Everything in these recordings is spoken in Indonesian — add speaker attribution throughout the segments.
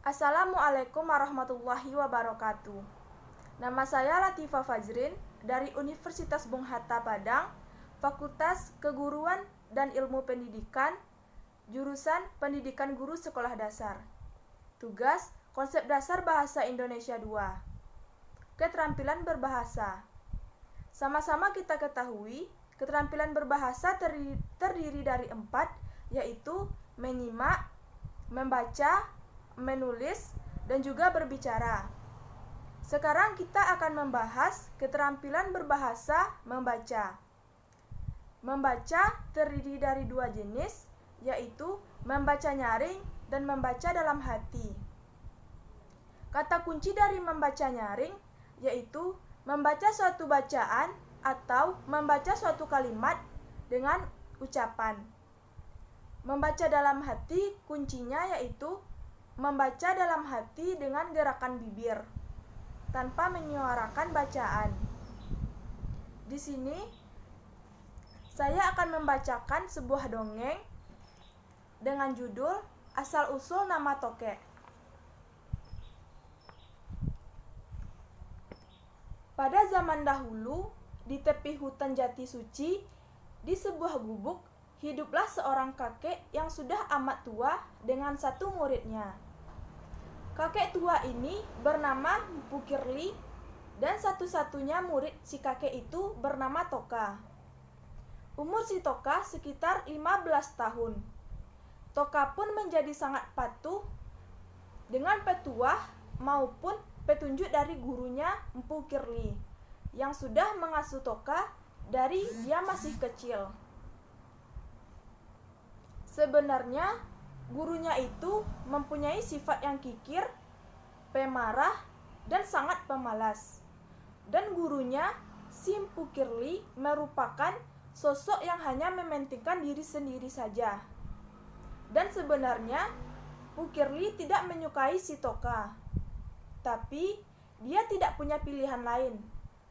Speaker 1: Assalamualaikum warahmatullahi wabarakatuh. Nama saya Latifah Fajrin dari Universitas Bung Hatta Padang, Fakultas Keguruan dan Ilmu Pendidikan, jurusan Pendidikan Guru Sekolah Dasar. Tugas Konsep Dasar Bahasa Indonesia 2. Keterampilan berbahasa. Sama-sama kita ketahui, keterampilan berbahasa terdiri dari 4, yaitu menyimak, membaca, menulis, dan juga berbicara. Sekarang kita akan membahas keterampilan berbahasa membaca. Membaca terdiri dari 2 jenis, yaitu membaca nyaring dan membaca dalam hati. Kata kunci dari membaca nyaring yaitu membaca suatu bacaan atau membaca suatu kalimat dengan ucapan. Membaca dalam hati kuncinya yaitu membaca dalam hati dengan gerakan bibir tanpa menyuarakan bacaan. Di sini saya akan membacakan sebuah dongeng dengan judul Asal-usul Nama Tokek. Pada zaman dahulu, di tepi hutan jati suci, di sebuah gubuk, hiduplah seorang kakek yang sudah amat tua dengan satu muridnya. Kakek tua ini bernama Mpu Kirli dan satu-satunya murid si kakek itu bernama Toka. Umur si Toka sekitar 15 tahun. Toka pun menjadi sangat patuh dengan petuah maupun petunjuk dari gurunya Mpu Kirli yang sudah mengasuh Toka dari dia masih kecil. Sebenarnya gurunya itu mempunyai sifat yang kikir, pemarah, dan sangat pemalas. Dan gurunya, si Mpu Kirli, merupakan sosok yang hanya mementingkan diri sendiri saja. Dan sebenarnya, Mpu Kirli tidak menyukai si Toka. Tapi, dia tidak punya pilihan lain,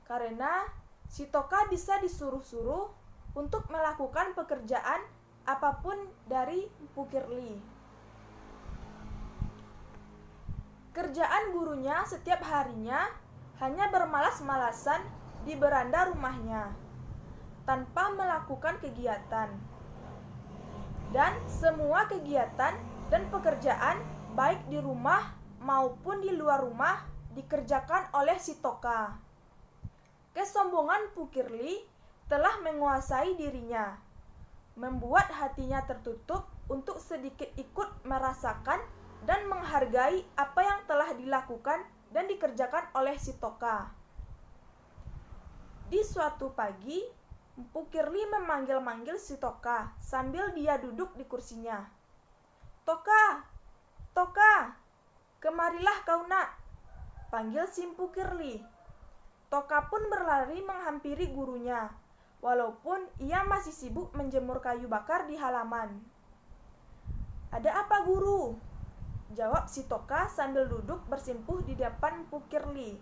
Speaker 1: karena si Toka bisa disuruh-suruh untuk melakukan pekerjaan apapun dari Mpu Kirli. Kerjaan gurunya setiap harinya hanya bermalas-malasan di beranda rumahnya, tanpa melakukan kegiatan. Dan semua kegiatan dan pekerjaan baik di rumah maupun di luar rumah dikerjakan oleh si Toka. Kesombongan Mpu Kirli telah menguasai dirinya, membuat hatinya tertutup untuk sedikit ikut merasakan dan menghargai apa yang telah dilakukan dan dikerjakan oleh si Toka. Di suatu pagi, Mpu Kirli memanggil-manggil si Toka sambil dia duduk di kursinya. "Toka, Toka, kemarilah kau nak," panggil si Mpu Kirli. Toka pun berlari menghampiri gurunya, walaupun ia masih sibuk menjemur kayu bakar di halaman. "Ada apa, guru?" jawab si Toka sambil duduk bersimpuh di depan Mpu Kirli.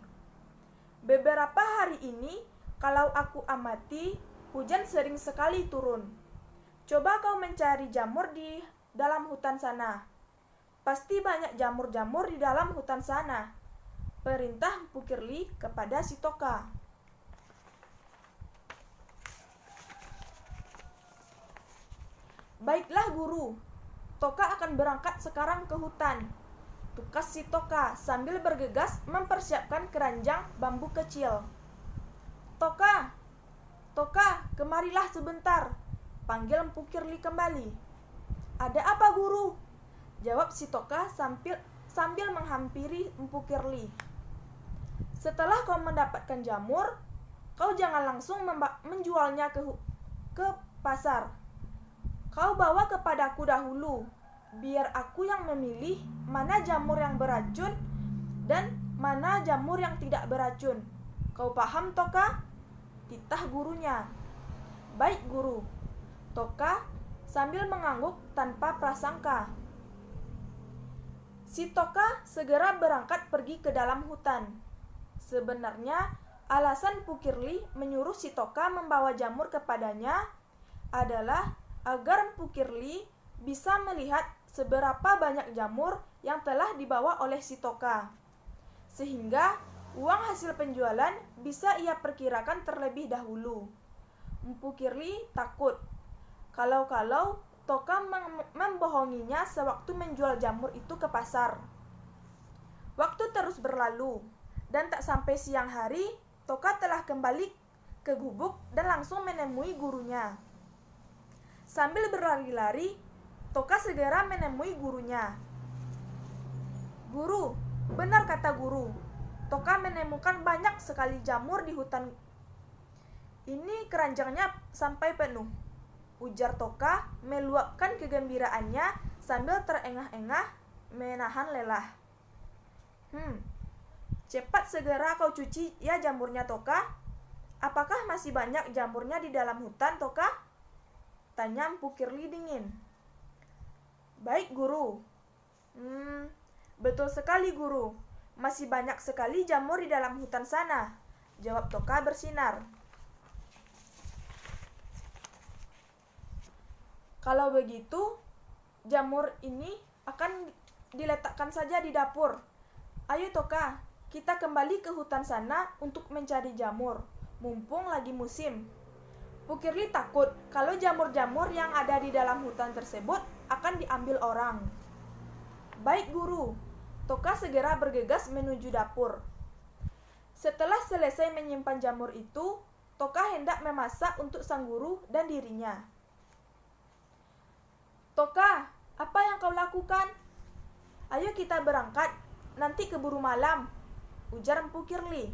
Speaker 1: "Beberapa hari ini, kalau aku amati, hujan sering sekali turun. Coba kau mencari jamur di dalam hutan sana. Pasti banyak jamur-jamur di dalam hutan sana," perintah Mpu Kirli kepada si Toka. "Baiklah guru, Toka akan berangkat sekarang ke hutan," tukas si Toka sambil bergegas mempersiapkan keranjang bambu kecil. "Toka, Toka, kemarilah sebentar," panggil Mpu Kirli kembali. "Ada apa, guru?" jawab si Toka sambil menghampiri Mpu Kirli. "Setelah kau mendapatkan jamur, kau jangan langsung menjualnya ke pasar. Kau bawa kepadaku dahulu, biar aku yang memilih mana jamur yang beracun dan mana jamur yang tidak beracun. Kau paham, Toka?" titah gurunya. "Baik, guru," Toka sambil mengangguk tanpa prasangka. Si Toka segera berangkat pergi ke dalam hutan. Sebenarnya, alasan Mpu Kirli menyuruh si Toka membawa jamur kepadanya adalah agar Mpu Kirli bisa melihat seberapa banyak jamur yang telah dibawa oleh si Toka. Sehingga uang hasil penjualan bisa ia perkirakan terlebih dahulu. Mpu Kirli takut kalau-kalau Toka membohonginya sewaktu menjual jamur itu ke pasar. Waktu terus berlalu, dan tak sampai siang hari, Toka telah kembali ke gubuk dan langsung menemui gurunya. Sambil berlari-lari, Toka segera menemui gurunya. "Guru, benar kata guru. Toka menemukan banyak sekali jamur di hutan. Ini keranjangnya sampai penuh," ujar Toka meluapkan kegembiraannya sambil terengah-engah menahan lelah. Cepat segera kau cuci ya jamurnya, Toka. Apakah masih banyak jamurnya di dalam hutan, Toka? Tanya Mpu Kirli dingin. Baik, guru. Betul sekali, guru. Masih banyak sekali jamur di dalam hutan sana, jawab Toka bersinar. Kalau begitu, jamur ini akan diletakkan saja di dapur. Ayo Toka, kita kembali ke hutan sana untuk mencari jamur, mumpung lagi musim. Mpu Kirli takut kalau jamur-jamur yang ada di dalam hutan tersebut akan diambil orang. Baik guru, Toka segera bergegas menuju dapur. Setelah selesai menyimpan jamur itu, Toka hendak memasak untuk sang guru dan dirinya. Toka, apa yang kau lakukan? Ayo kita berangkat, nanti keburu malam, ujar Mpu Kirli.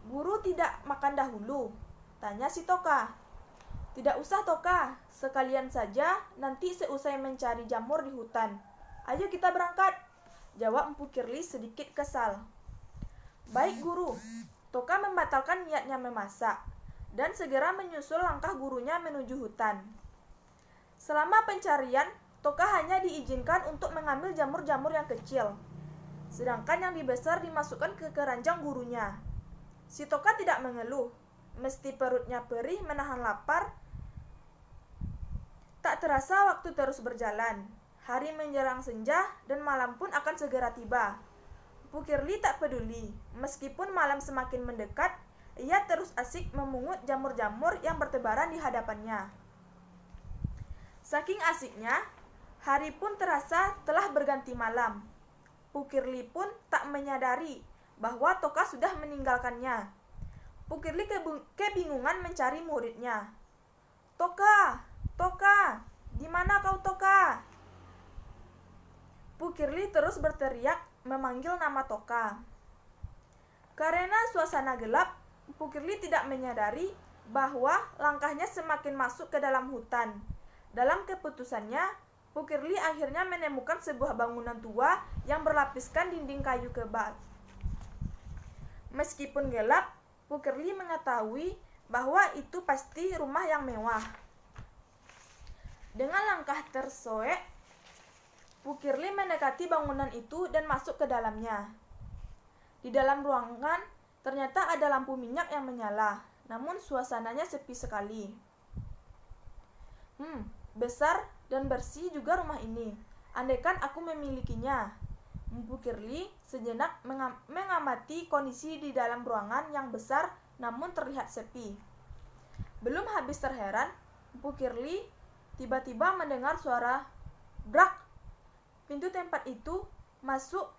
Speaker 1: Guru tidak makan dahulu, tanya si Toka. Tidak usah Toka, sekalian saja nanti seusai mencari jamur di hutan. Ayo kita berangkat, jawab Mpu Kirli sedikit kesal. Baik guru, Toka membatalkan niatnya memasak dan segera menyusul langkah gurunya menuju hutan. Selama pencarian, Toka hanya diizinkan untuk mengambil jamur-jamur yang kecil, sedangkan yang dibesar dimasukkan ke keranjang gurunya. Si Toka tidak mengeluh, meski perutnya perih menahan lapar. Tak terasa waktu terus berjalan. Hari menjelang senja dan malam pun akan segera tiba. Mpu Kirli tak peduli, meskipun malam semakin mendekat, ia terus asik memungut jamur-jamur yang bertebaran di hadapannya. Saking asiknya, hari pun terasa telah berganti malam. Mpu Kirli pun tak menyadari bahwa Toka sudah meninggalkannya. Mpu Kirli kebingungan mencari muridnya. Toka, Toka, di mana kau Toka? Mpu Kirli terus berteriak memanggil nama Toka. Karena suasana gelap, Mpu Kirli tidak menyadari bahwa langkahnya semakin masuk ke dalam hutan. Dalam keputusannya, Mpu Kirli akhirnya menemukan sebuah bangunan tua yang berlapiskan dinding kayu kebal. Meskipun gelap, Mpu Kirli mengetahui bahwa itu pasti rumah yang mewah. Dengan langkah tersoek, Mpu Kirli mendekati bangunan itu dan masuk ke dalamnya. Di dalam ruangan ternyata ada lampu minyak yang menyala, namun suasananya sepi sekali. Besar dan bersih juga rumah ini. Andaikan aku memilikinya. Mpu Kirli sejenak mengamati kondisi di dalam ruangan yang besar namun terlihat sepi. Belum habis terheran, Mpu Kirli tiba-tiba mendengar suara brak. Pintu tempat itu masuk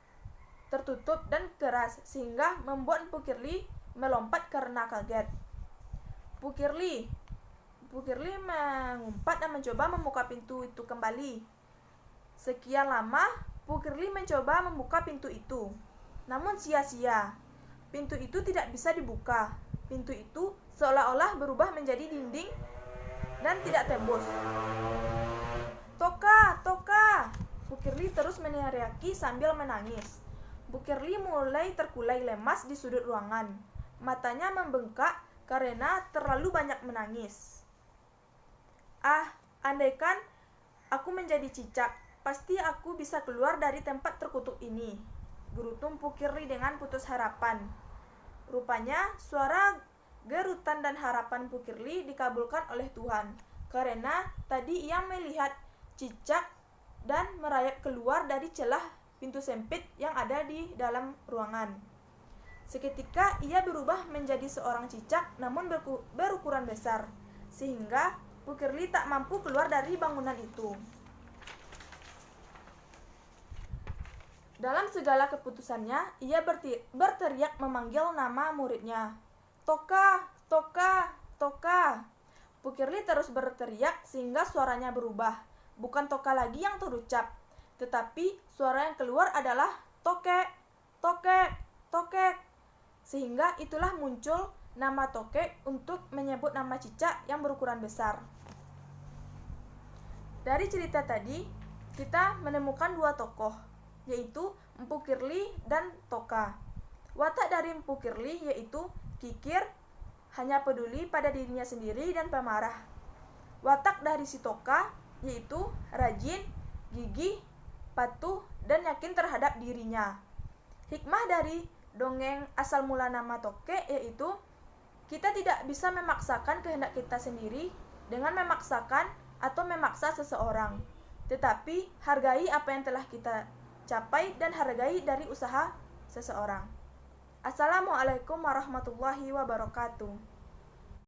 Speaker 1: tertutup dan keras sehingga membuat Mpu Kirli melompat karena kaget. Mpu Kirli mengumpat dan mencoba membuka pintu itu kembali. Sekian lama, Mpu Kirli mencoba membuka pintu itu. Namun sia-sia. Pintu itu tidak bisa dibuka. Pintu itu seolah-olah berubah menjadi dinding dan tidak tembus. Toka, Toka! Mpu Kirli terus meneriaki sambil menangis. Mpu Kirli mulai terkulai lemas di sudut ruangan. Matanya membengkak karena terlalu banyak menangis. Andaikan aku menjadi cicak, pasti aku bisa keluar dari tempat terkutuk ini, gerutu Mpu Kirli dengan putus harapan. Rupanya suara gerutan dan harapan Mpu Kirli dikabulkan oleh Tuhan, karena tadi ia melihat cicak, dan merayap keluar dari celah pintu sempit yang ada di dalam ruangan. Seketika ia berubah menjadi seorang cicak namun berukuran besar, sehingga Pukirli tak mampu keluar dari bangunan itu. Dalam segala keputusannya, ia berteriak memanggil nama muridnya. Toka, Toka, Toka. Pukirli terus berteriak sehingga suaranya berubah. Bukan Toka lagi yang terucap, tetapi suara yang keluar adalah Tokek, Tokek, Tokek. Sehingga itulah muncul nama Tokek untuk menyebut nama cicak yang berukuran besar. Dari cerita tadi, kita menemukan dua tokoh, yaitu Empu Kirli dan Toka. Watak dari Empu Kirli yaitu kikir, hanya peduli pada dirinya sendiri dan pemarah. Watak dari si Toka yaitu rajin, gigih, patuh, dan yakin terhadap dirinya. Hikmah dari dongeng asal mula nama Tokek yaitu kita tidak bisa memaksakan kehendak kita sendiri dengan memaksakan atau memaksa seseorang, tetapi hargai apa yang telah kita capai dan hargai dari usaha seseorang. Assalamualaikum warahmatullahi wabarakatuh.